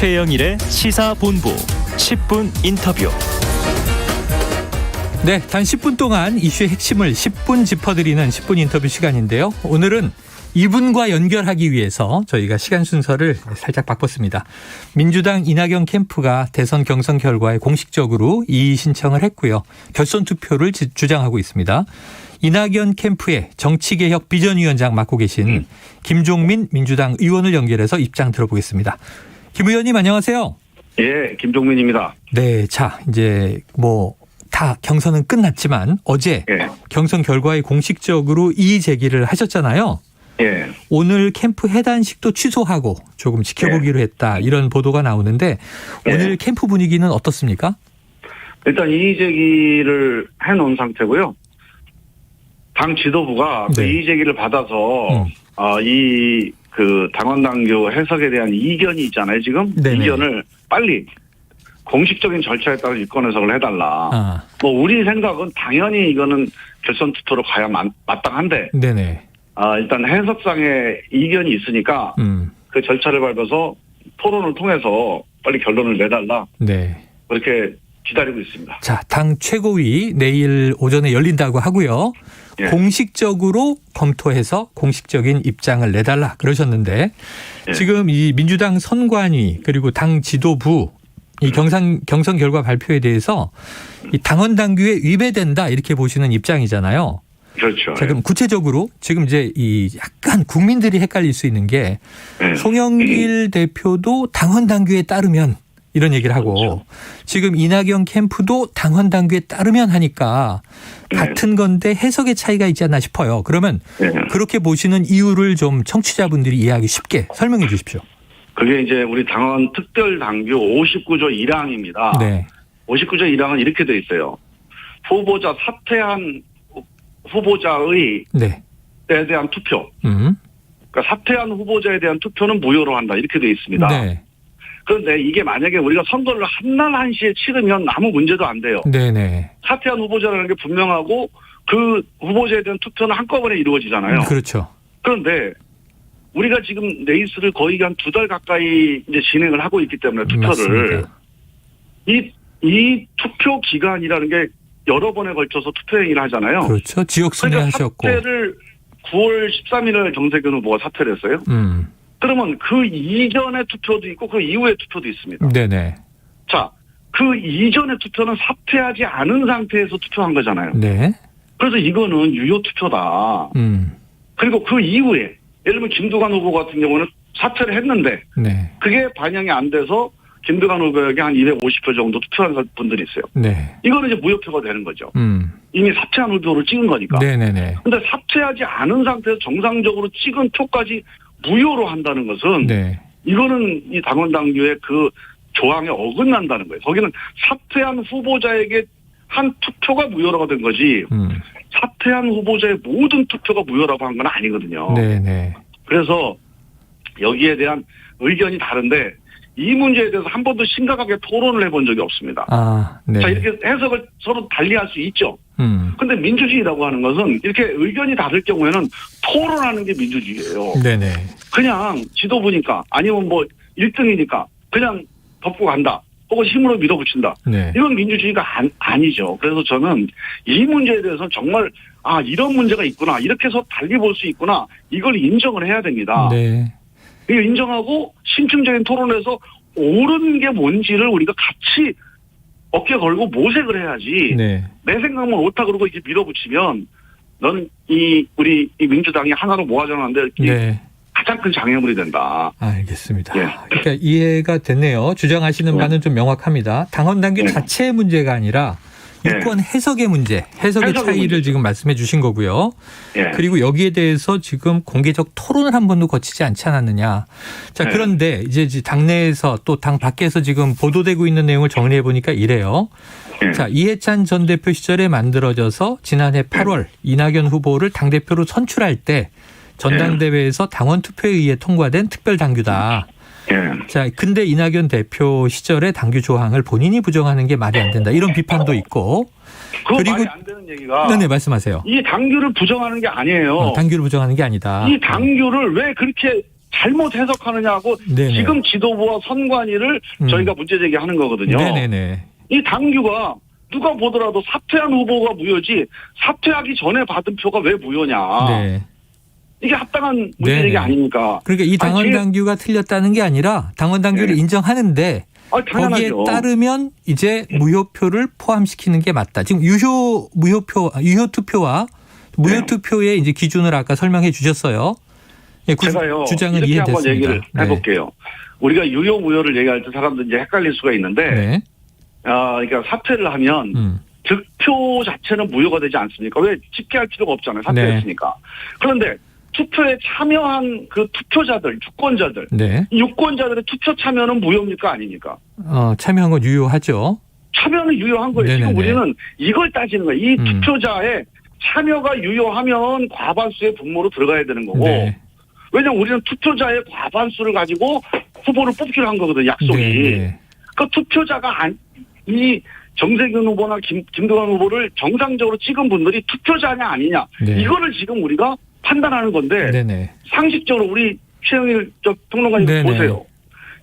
최영일의 시사본부 10분 인터뷰. 네, 단 10분 동안 이슈의 핵심을 10분 짚어드리는 10분 인터뷰 시간인데요. 오늘은 이분과 연결하기 위해서 저희가 시간 순서를 살짝 바꿨습니다. 민주당 이낙연 캠프가 대선 경선 결과에 공식적으로 이의 신청을 했고요. 결선 투표를 주장하고 있습니다. 이낙연 캠프의 정치개혁 비전위원장 맡고 계신 김종민 민주당 의원을 연결해서 입장 들어보겠습니다. 김 의원님 안녕하세요. 예, 김종민입니다. 네, 자 이제 다 경선은 끝났지만 어제 경선 결과에 공식적으로 이의 제기를 하셨잖아요. 예. 오늘 캠프 해단식도 취소하고 조금 지켜보기로 했다 이런 보도가 나오는데 오늘 캠프 분위기는 어떻습니까? 일단 이의 제기를 해놓은 상태고요. 당 지도부가 그 이의 제기를 받아서 그 당원 당규 해석에 대한 이견이 있잖아요. 지금 이견을 빨리 공식적인 절차에 따라 유권 해석을 해달라. 우리 생각은 당연히 이거는 결선 투표로 가야 마땅한데. 네네. 일단 해석상의 이견이 있으니까 그 절차를 밟아서 토론을 통해서 빨리 결론을 내달라. 네. 그렇게 기다리고 있습니다. 자, 당 최고위 내일 오전에 열린다고 하고요. 예. 공식적으로 검토해서 공식적인 입장을 내달라 그러셨는데 지금 이 민주당 선관위 그리고 당 지도부 이 경선 결과 발표에 대해서 이 당원 당규에 위배된다 이렇게 보시는 입장이잖아요. 그렇죠. 자, 그럼 구체적으로 지금 이제 이 약간 국민들이 헷갈릴 수 있는 게 송영길 대표도 당원 당규에 따르면 이런 얘기를 하고 그렇죠. 지금 이낙연 캠프도 당원 당규에 따르면 하니까 같은 건데 해석의 차이가 있지 않나 싶어요. 그러면 그렇게 보시는 이유를 좀 청취자분들이 이해하기 쉽게 설명해 주십시오. 그게 이제 우리 당원 특별 당규 59조 1항입니다. 네. 59조 1항은 이렇게 돼 있어요. 후보자 사퇴한 후보자의 에 대한 투표. 그러니까 사퇴한 후보자에 대한 투표는 무효로 한다. 이렇게 돼 있습니다. 네. 그런데 이게 만약에 우리가 선거를 한날 한시에 치르면 아무 문제도 안 돼요. 네네. 사퇴한 후보자라는 게 분명하고 그 후보자에 대한 투표는 한꺼번에 이루어지잖아요. 그렇죠. 그런데 우리가 지금 레이스를 거의 한 2달 가까이 이제 진행을 하고 있기 때문에 투표를 이 투표 기간이라는 게 여러 번에 걸쳐서 투표 행위를 하잖아요. 그렇죠. 지역 순회하셨고. 그러니까 사퇴를 9월 13일에 정세균 후보가 사퇴를 했어요. 그러면 그 이전의 투표도 있고 그 이후의 투표도 있습니다. 네네. 자, 그 이전의 투표는 사퇴하지 않은 상태에서 투표한 거잖아요. 네. 그래서 이거는 유효 투표다. 그리고 그 이후에 예를 들면 김두관 후보 같은 경우는 사퇴를 했는데 그게 반영이 안 돼서 김두관 후보에게 한 250표 정도 투표한 분들이 있어요. 네. 이거는 이제 무효표가 되는 거죠. 이미 사퇴한 후보를 찍은 거니까. 네네네. 근데 사퇴하지 않은 상태에서 정상적으로 찍은 표까지 무효로 한다는 것은 이거는 이 당원 당규의 그 조항에 어긋난다는 거예요. 거기는 사퇴한 후보자에게 한 투표가 무효라고 된 거지 사퇴한 후보자의 모든 투표가 무효라고 한 건 아니거든요. 네네. 그래서 여기에 대한 의견이 다른데 이 문제에 대해서 한 번도 심각하게 토론을 해본 적이 없습니다. 자, 이렇게 해석을 서로 달리할 수 있죠. 근데 민주주의라고 하는 것은 이렇게 의견이 다를 경우에는 토론하는 게 민주주의예요. 네네. 그냥 지도부니까 아니면 1등이니까 그냥 덮고 간다. 혹은 힘으로 밀어붙인다. 이건 민주주의가 아니죠. 그래서 저는 이 문제에 대해서 정말 이런 문제가 있구나. 이렇게 해서 달리 볼 수 있구나. 이걸 인정을 해야 됩니다. 이걸 인정하고 심층적인 토론에서 옳은 게 뭔지를 우리가 같이 어깨 걸고 모색을 해야지. 내 생각만 옳다 그러고 이렇게 밀어붙이면 너는 우리 민주당이 하나로 모아져나는데 가장 큰 장애물이 된다. 알겠습니다. 그러니까 이해가 됐네요. 주장하시는 바는 좀 명확합니다. 당원 당규 자체의 문제가 아니라 유권 해석의 문제, 해석의 차이를 지금 말씀해 주신 거고요. 그리고 여기에 대해서 지금 공개적 토론을 한 번도 거치지 않지 않았느냐. 자, 그런데 이제 당내에서 또 당 밖에서 지금 보도되고 있는 내용을 정리해 보니까 이래요. 자, 이해찬 전 대표 시절에 만들어져서 지난해 8월 이낙연 후보를 당대표로 선출할 때 전당대회에서 당원 투표에 의해 통과된 특별 당규다. 자, 근데 이낙연 대표 시절의 당규 조항을 본인이 부정하는 게 말이 안 된다. 이런 비판도 있고. 그리고 말이 안 되는 얘기가. 네, 말씀하세요. 이 당규를 부정하는 게 아니에요. 당규를 부정하는 게 아니다. 이 당규를 왜 그렇게 잘못 해석하느냐고 네네. 지금 지도부와 선관위를 저희가 문제 제기하는 거거든요. 네네네. 이 당규가 누가 보더라도 사퇴한 후보가 무효지 사퇴하기 전에 받은 표가 왜 무효냐. 네. 이게 합당한 문제 제기 아닙니까? 그러니까 이 당원 당규가 틀렸다는 게 아니라 당원 당규를 인정하는데 거기에 따르면 이제 무효표를 포함시키는 게 맞다. 지금 유효 투표와 무효 투표의 이제 기준을 아까 설명해 주셨어요. 예, 제가요 주장은 이렇게 이해됐습니다. 한번 얘기를 해볼게요. 우리가 유효 무효를 얘기할 때 사람들 이제 헷갈릴 수가 있는데, 그러니까 사퇴를 하면 득표 자체는 무효가 되지 않습니까? 왜 집계할 필요가 없잖아요. 사퇴했으니까. 그런데 투표에 참여한 그 투표자들, 유권자들, 이 유권자들의 투표 참여는 무효입니까 아닙니까? 참여한 건 유효하죠. 참여는 유효한 거예요. 네네네. 지금 우리는 이걸 따지는 거예요. 이 투표자의 참여가 유효하면 과반수의 분모로 들어가야 되는 거고, 왜냐하면 우리는 투표자의 과반수를 가지고 후보를 뽑기로 한 거거든요. 약속이. 그 투표자가 이 정세균 후보나 김두관 후보를 정상적으로 찍은 분들이 투표자냐 아니냐, 이거를 지금 우리가 판단하는 건데, 상식적으로 우리 최영일 평론가님 보세요.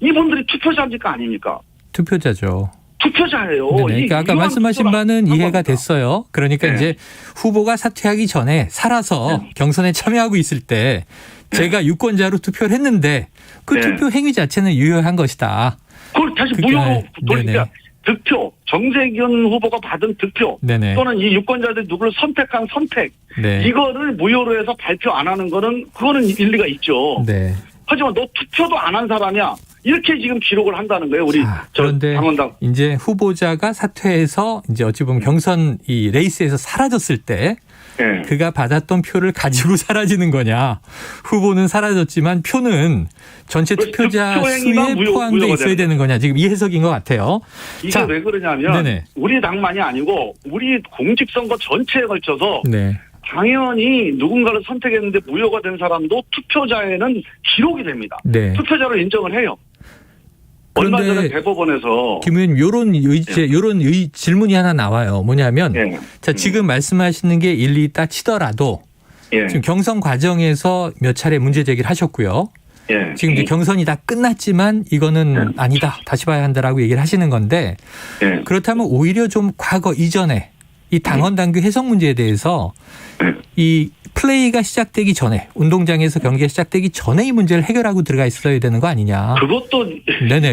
이분들이 투표자입니까 아닙니까? 투표자죠. 투표자예요. 그러니까 아까 말씀하신 바는 이해가 됐어요. 그러니까 이제 후보가 사퇴하기 전에 살아서 경선에 참여하고 있을 때 제가 유권자로 투표를 했는데 그 투표 행위 자체는 유효한 것이다. 그걸 다시 무효로 돌리니까 득표, 정세균 후보가 받은 득표 또는 이 유권자들이 누구를 선택한 선택, 이거를 무효로 해서 발표 안 하는 거는 그거는 일리가 있죠. 하지만 너 투표도 안 한 사람이야. 이렇게 지금 기록을 한다는 거예요. 우리 그런데 당원당. 이제 후보자가 사퇴해서 이제 어찌 보면 경선 이 레이스에서 사라졌을 때 그가 받았던 표를 가지고 사라지는 거냐. 후보는 사라졌지만 표는 전체 투표자 수에 포함되어 있어야 되는 거냐. 지금 이 해석인 것 같아요. 이게 왜 그러냐면 우리 당만이 아니고 우리 공직선거 전체에 걸쳐서 당연히 누군가를 선택했는데 무효가 된 사람도 투표자에는 기록이 됩니다. 투표자로 인정을 해요. 얼마 전에 대법원에서 김 의원님 요런 질문이 하나 나와요. 뭐냐면 자 지금 말씀하시는 게 일리 따치더라도 지금 경선 과정에서 몇 차례 문제 제기를 하셨고요. 지금 이제 경선이 다 끝났지만 이거는 아니다. 다시 봐야 한다라고 얘기를 하시는 건데 그렇다면 오히려 좀 과거 이전에 이 당원 당규 해석 문제에 대해서 이 플레이가 시작되기 전에 운동장에서 경기가 시작되기 전에 이 문제를 해결하고 들어가 있어야 되는 거 아니냐. 그것도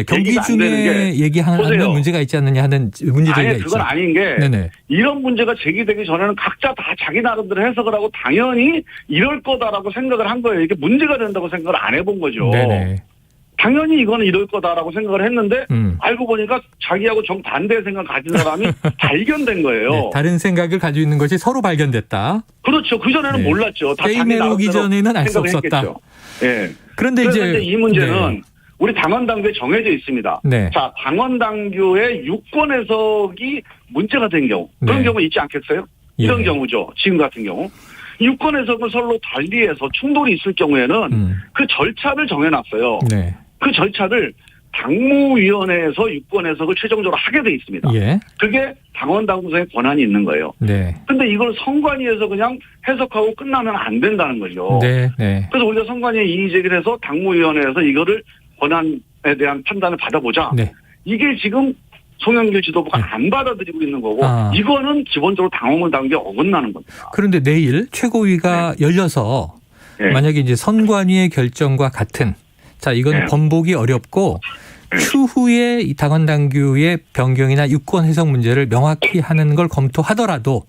경기 중에 얘기하는 문제가 있지 않느냐 하는 문제제기가 있죠. 그건 아닌 게 이런 문제가 제기되기 전에는 각자 다 자기 나름대로 해석을 하고 당연히 이럴 거다라고 생각을 한 거예요. 이게 문제가 된다고 생각을 안 해본 거죠. 당연히 이거는 이럴 거다라고 생각을 했는데 알고 보니까 자기하고 정반대의 생각을 가진 사람이 발견된 거예요. 다른 생각을 가지고 있는 것이 서로 발견됐다. 그렇죠. 그전에는 몰랐죠. 다 게임에 오기 전에는 알 수 없었다. 그런데 이제 이 문제는 우리 당원 당규에 정해져 있습니다. 자, 당원 당규의 유권 해석이 문제가 된 경우 그런 경우 있지 않겠어요? 이런 경우죠. 지금 같은 경우. 유권 해석을 서로 달리해서 충돌이 있을 경우에는 그 절차를 정해놨어요. 그 절차를 당무위원회에서 유권 해석을 최종적으로 하게 돼 있습니다. 그게 당원 당규상의 권한이 있는 거예요. 근데 이걸 선관위에서 그냥 해석하고 끝나면 안 된다는 거죠. 그래서 우리가 선관위에 이의 제기를 해서 당무위원회에서 이거를 권한에 대한 판단을 받아보자. 이게 지금 송영길 지도부가 안 받아들이고 있는 거고 이거는 기본적으로 당원 당규에 어긋나는 겁니다. 그런데 내일 최고위가 열려서 만약에 이제 선관위의 결정과 같은 자 이건 번복이 어렵고 추후에 이 당원 당규의 변경이나 유권 해석 문제를 명확히 하는 걸 검토하더라도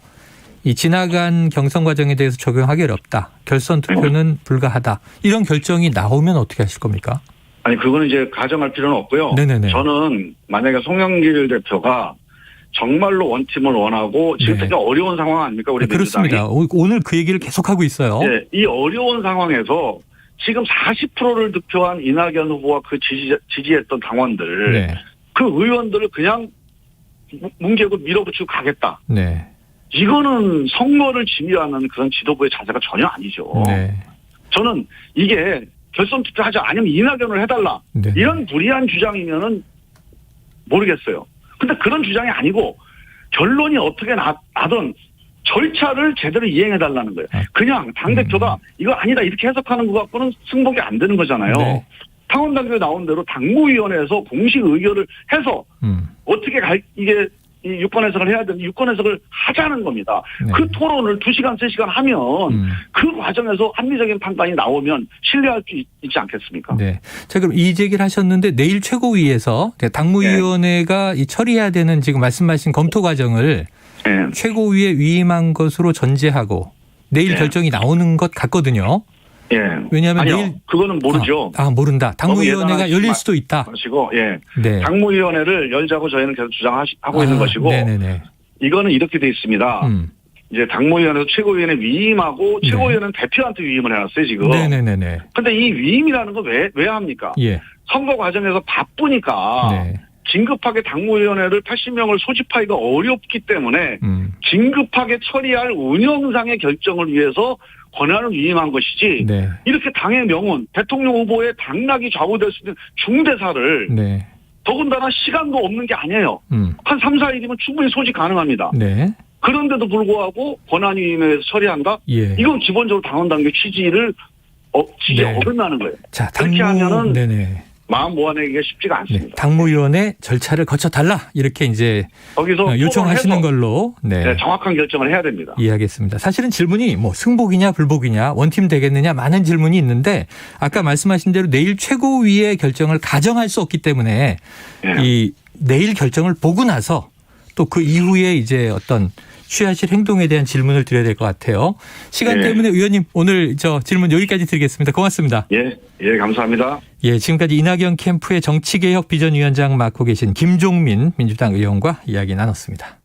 이 지나간 경선 과정에 대해서 적용하기 어렵다. 결선 투표는 불가하다. 이런 결정이 나오면 어떻게 하실 겁니까? 아니 그거는 이제 가정할 필요는 없고요. 저는 만약에 송영길 대표가 정말로 원팀을 원하고 지금 되게 어려운 상황 아닙니까? 우리 민주당이. 그렇습니다. 오늘 그 얘기를 계속하고 있어요. 이 어려운 상황에서 지금 40%를 득표한 이낙연 후보와 그 지지했던 당원들 그 의원들을 그냥 뭉개고 밀어붙이고 가겠다. 이거는 선거를 지휘하는 그런 지도부의 자세가 전혀 아니죠. 저는 이게 결선 투표하자 아니면 이낙연을 해달라 이런 무리한 주장이면은 모르겠어요. 근데 그런 주장이 아니고 결론이 어떻게 나든 절차를 제대로 이행해달라는 거예요. 그냥 당대표가 이거 아니다 이렇게 해석하는 것 갖고는 승복이 안 되는 거잖아요. 네. 당원당규에 나온 대로 당무위원회에서 공식 의결을 해서 어떻게 이게 이 유권 해석을 해야 되는지 유권 해석을 하자는 겁니다. 네. 그 토론을 2시간, 3시간 하면 그 과정에서 합리적인 판단이 나오면 신뢰할 수 있지 않겠습니까? 네. 자, 그럼 이 제기를 하셨는데 내일 최고위에서 당무위원회가 네. 처리해야 되는 지금 말씀하신 검토 과정을 네. 최고위에 위임한 것으로 전제하고 내일 네. 결정이 나오는 것 같거든요. 예. 왜냐하면 아니요, 내일 그거는 모르죠. 모른다. 당무위원회가 열릴 수도 있다. 하시고, 예. 네. 당무위원회를 열자고 저희는 계속 주장하고 있는 것이고, 네네네. 이거는 이렇게 돼 있습니다. 이제 당무위원회에서 최고위원회 위임하고 최고위원회는 네. 대표한테 위임을 해놨어요 지금. 네네네. 근데 이 위임이라는 건 왜 합니까? 예. 선거 과정에서 바쁘니까. 네. 긴급하게 당무위원회를 80명을 소집하기가 어렵기 때문에 긴급하게 처리할 운영상의 결정을 위해서 권한을 위임한 것이지 네. 이렇게 당의 명운, 대통령 후보의 당락이 좌우될 수 있는 중대사를 네. 더군다나 시간도 없는 게 아니에요. 한 3, 4일이면 충분히 소집 가능합니다. 네. 그런데도 불구하고 권한 위임에서 처리한다? 예. 이건 기본적으로 당원당규 취지를 네. 어긋나는 거예요. 자, 그렇게 하면은 네네. 마음 모아내기가 쉽지가 않습니다. 네, 당무위원회 절차를 거쳐달라 이렇게 이제 거기서 요청하시는 걸로 네. 네, 정확한 결정을 해야 됩니다. 이해하겠습니다. 사실은 질문이 뭐 승복이냐 불복이냐 원팀 되겠느냐 많은 질문이 있는데 아까 말씀하신 대로 내일 최고위의 결정을 가정할 수 없기 때문에 네. 이 내일 결정을 보고 나서 또 그 이후에 이제 어떤 취하실 행동에 대한 질문을 드려야 될 것 같아요. 시간 네. 때문에 의원님 오늘 저 질문 여기까지 드리겠습니다. 고맙습니다. 예, 감사합니다. 예, 지금까지 이낙연 캠프의 정치개혁 비전위원장 맡고 계신 김종민 민주당 의원과 이야기 나눴습니다.